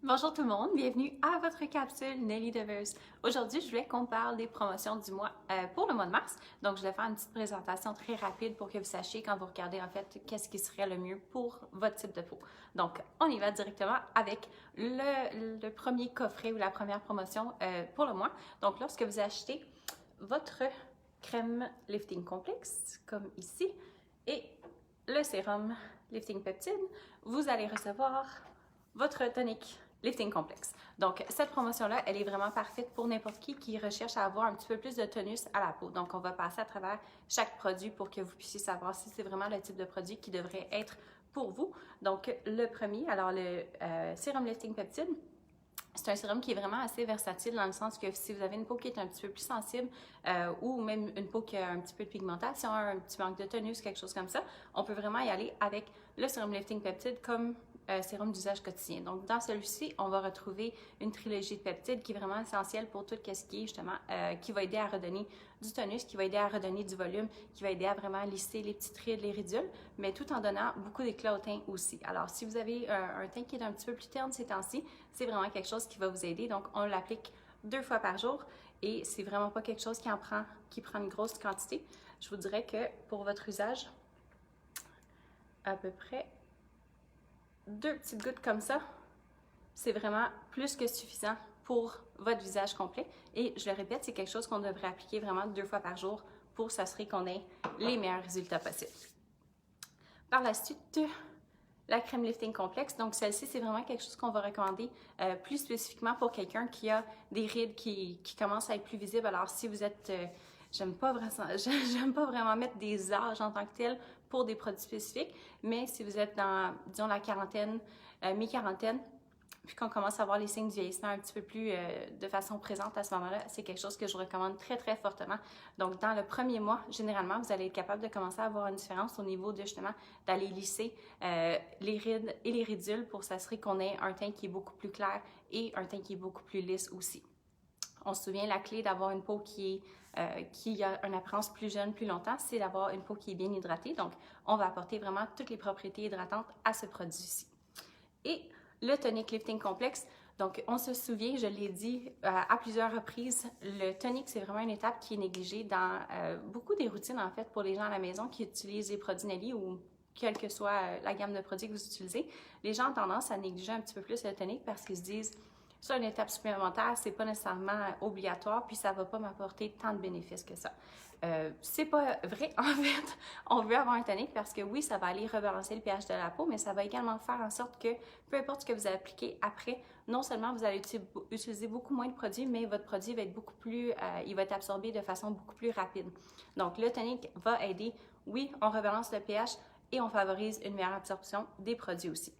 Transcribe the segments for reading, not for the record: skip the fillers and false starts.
Bonjour tout le monde, bienvenue à votre capsule Nelly Devers. Aujourd'hui, je voulais qu'on parle des promotions du mois pour le mois de mars. Donc, je vais faire une petite présentation très rapide pour que vous sachiez quand vous regardez en fait qu'est-ce qui serait le mieux pour votre type de peau. Donc, on y va directement avec le premier coffret ou la première promotion pour le mois. Donc, lorsque vous achetez votre crème lifting complexe, comme ici, et le sérum lifting peptide, vous allez recevoir votre tonique lifting complexe. Donc, cette promotion-là, elle est vraiment parfaite pour n'importe qui recherche à avoir un petit peu plus de tonus à la peau. Donc, on va passer à travers chaque produit pour que vous puissiez savoir si c'est vraiment le type de produit qui devrait être pour vous. Donc, le premier, alors le sérum lifting peptide, c'est un sérum qui est vraiment assez versatile dans le sens que si vous avez une peau qui est un petit peu plus sensible ou même une peau qui a un petit peu de pigmentation, un petit manque de tonus, quelque chose comme ça, on peut vraiment y aller avec le sérum lifting peptide comme sérum d'usage quotidien. Donc, dans celui-ci, on va retrouver une trilogie de peptides qui est vraiment essentielle pour tout ce qui est justement, qui va aider à redonner du tonus, qui va aider à redonner du volume, qui va aider à vraiment lisser les petites rides, les ridules, mais tout en donnant beaucoup d'éclat au teint aussi. Alors, si vous avez un teint qui est un petit peu plus terne ces temps-ci, c'est vraiment quelque chose qui va vous aider. Donc, on l'applique 2 fois par jour et c'est vraiment pas quelque chose qui prend une grosse quantité. Je vous dirais que pour votre usage, à peu près 2 petites gouttes comme ça, c'est vraiment plus que suffisant pour votre visage complet. Et je le répète, c'est quelque chose qu'on devrait appliquer vraiment 2 fois par jour pour s'assurer qu'on ait les meilleurs résultats possibles. Par la suite, la crème lifting complexe. Donc, celle-ci, c'est vraiment quelque chose qu'on va recommander plus spécifiquement pour quelqu'un qui a des rides qui commencent à être plus visibles. Alors, si vous êtes... j'aime pas vraiment mettre des âges en tant que tel pour des produits spécifiques, mais si vous êtes dans, disons, la quarantaine, mi-quarantaine, puis qu'on commence à voir les signes du vieillissement un petit peu plus de façon présente à ce moment-là, c'est quelque chose que je recommande très, très fortement. Donc, dans le premier mois, généralement, vous allez être capable de commencer à avoir une différence au niveau de, justement, d'aller lisser les rides et les ridules pour s'assurer qu'on ait un teint qui est beaucoup plus clair et un teint qui est beaucoup plus lisse aussi. On se souvient, la clé d'avoir une peau qui a une apparence plus jeune, plus longtemps, c'est d'avoir une peau qui est bien hydratée. Donc, on va apporter vraiment toutes les propriétés hydratantes à ce produit-ci. Et le tonic lifting complexe, donc on se souvient, je l'ai dit à plusieurs reprises, le tonic, c'est vraiment une étape qui est négligée dans beaucoup des routines, en fait, pour les gens à la maison qui utilisent les produits Nelly ou quelle que soit la gamme de produits que vous utilisez. Les gens ont tendance à négliger un petit peu plus le tonic parce qu'ils se disent c'est une étape supplémentaire, c'est pas nécessairement obligatoire, puis ça va pas m'apporter tant de bénéfices que ça. C'est pas vrai, en fait. On veut avoir un tonique parce que oui, ça va aller rebalancer le pH de la peau, mais ça va également faire en sorte que peu importe ce que vous appliquez après, non seulement vous allez utiliser beaucoup moins de produits, mais votre produit va être beaucoup plus, il va être absorbé de façon beaucoup plus rapide. Donc, le tonique va aider, oui, on rebalance le pH et on favorise une meilleure absorption des produits aussi.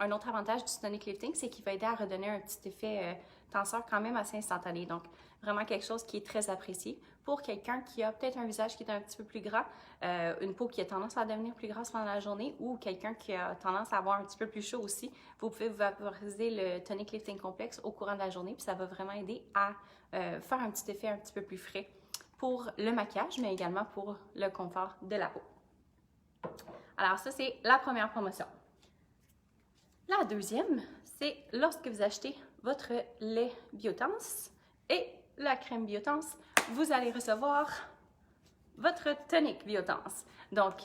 Un autre avantage du tonic lifting, c'est qu'il va aider à redonner un petit effet tenseur quand même assez instantané. Donc, vraiment quelque chose qui est très apprécié. Pour quelqu'un qui a peut-être un visage qui est un petit peu plus gras, une peau qui a tendance à devenir plus grasse pendant la journée ou quelqu'un qui a tendance à avoir un petit peu plus chaud aussi, vous pouvez vous vaporiser le tonic lifting complexe au courant de la journée, puis ça va vraiment aider à faire un petit effet un petit peu plus frais pour le maquillage, mais également pour le confort de la peau. Alors ça, c'est la première promotion. La deuxième, c'est lorsque vous achetez votre lait Biotense et la crème Biotense, vous allez recevoir votre tonique Biotense. Donc,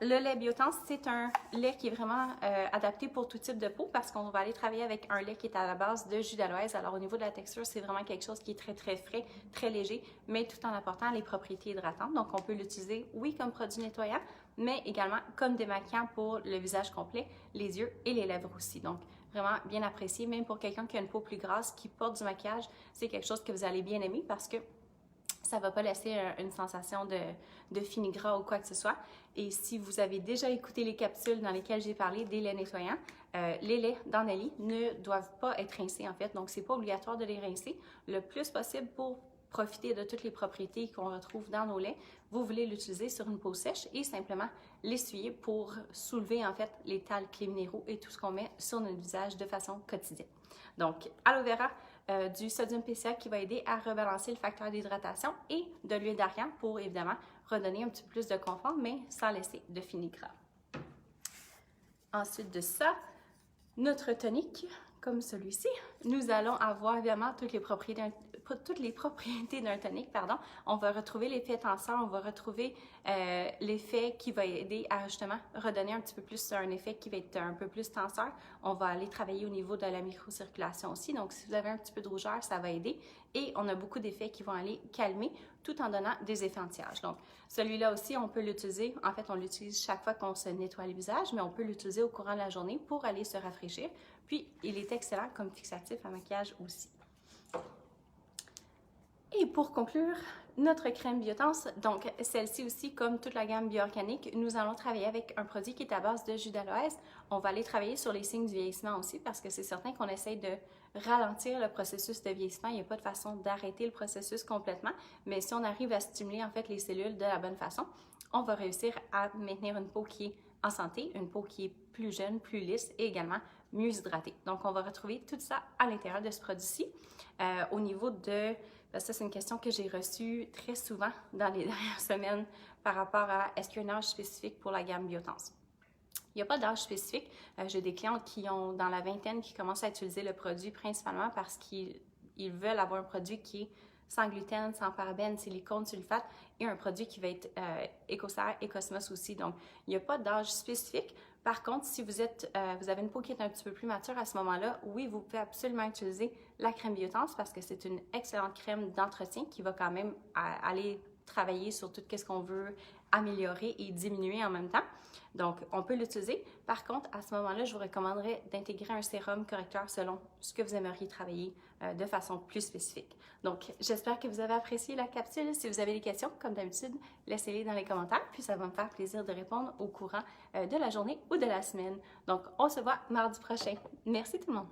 le lait Biotense, c'est un lait qui est vraiment adapté pour tout type de peau parce qu'on va aller travailler avec un lait qui est à la base de jus d'aloès. Alors, au niveau de la texture, c'est vraiment quelque chose qui est très, très frais, très léger, mais tout en apportant les propriétés hydratantes. Donc, on peut l'utiliser, oui, comme produit nettoyant, mais également comme démaquillant pour le visage complet, les yeux et les lèvres aussi. Donc, vraiment bien apprécié, même pour quelqu'un qui a une peau plus grasse, qui porte du maquillage, c'est quelque chose que vous allez bien aimer parce que ça ne va pas laisser une sensation de fini gras ou quoi que ce soit. Et si vous avez déjà écouté les capsules dans lesquelles j'ai parlé des laits nettoyants, les laits dans Nelly ne doivent pas être rincés en fait, donc c'est pas obligatoire de les rincer. Le plus possible pour profiter de toutes les propriétés qu'on retrouve dans nos laits, vous voulez l'utiliser sur une peau sèche et simplement l'essuyer pour soulever en fait les talcs, les minéraux et tout ce qu'on met sur notre visage de façon quotidienne. Donc, aloe vera, du sodium PCA qui va aider à rebalancer le facteur d'hydratation et de l'huile d'argan pour évidemment redonner un petit peu plus de confort, mais sans laisser de fini gras. Ensuite de ça, notre tonique, comme celui-ci. Nous allons avoir évidemment toutes les propriétés d'un tonique, pardon. On va retrouver l'effet tenseur, on va retrouver l'effet qui va aider à justement redonner un petit peu plus un effet qui va être un peu plus tenseur. On va aller travailler au niveau de la microcirculation aussi. Donc, si vous avez un petit peu de rougeur, ça va aider. Et on a beaucoup d'effets qui vont aller calmer tout en donnant des effets anti-âge. Donc, celui-là aussi, on peut l'utiliser. En fait, on l'utilise chaque fois qu'on se nettoie le visage, mais on peut l'utiliser au courant de la journée pour aller se rafraîchir. Puis, il est excellent comme fixatif à maquillage aussi. Et pour conclure, notre crème biotense, donc celle-ci aussi, comme toute la gamme bioorganique, nous allons travailler avec un produit qui est à base de jus d'aloès. On va aller travailler sur les signes du vieillissement aussi parce que c'est certain qu'on essaye de ralentir le processus de vieillissement. Il n'y a pas de façon d'arrêter le processus complètement, mais si on arrive à stimuler en fait les cellules de la bonne façon, on va réussir à maintenir une peau qui est en santé, une peau qui est plus jeune, plus lisse et également mieux hydratée. Donc, on va retrouver tout ça à l'intérieur de ce produit-ci. Au niveau de... Ça, c'est une question que j'ai reçue très souvent dans les dernières semaines par rapport à est-ce qu'il y a un âge spécifique pour la gamme Biotense? Il n'y a pas d'âge spécifique. J'ai des clientes qui ont dans la vingtaine qui commencent à utiliser le produit principalement parce qu'ils veulent avoir un produit qui est sans gluten, sans parabènes, silicone, sulfate et un produit qui va être écossaire et cosmos aussi. Donc, il n'y a pas d'âge spécifique. Par contre, si vous avez une peau qui est un petit peu plus mature à ce moment-là, oui, vous pouvez absolument utiliser la crème Biotense parce que c'est une excellente crème d'entretien qui va quand même aller travailler sur tout ce qu'on veut améliorer et diminuer en même temps. Donc, on peut l'utiliser. Par contre, à ce moment-là, je vous recommanderais d'intégrer un sérum correcteur selon ce que vous aimeriez travailler de façon plus spécifique. Donc, j'espère que vous avez apprécié la capsule. Si vous avez des questions, comme d'habitude, laissez-les dans les commentaires, puis ça va me faire plaisir de répondre au courant de la journée ou de la semaine. Donc, on se voit mardi prochain. Merci tout le monde!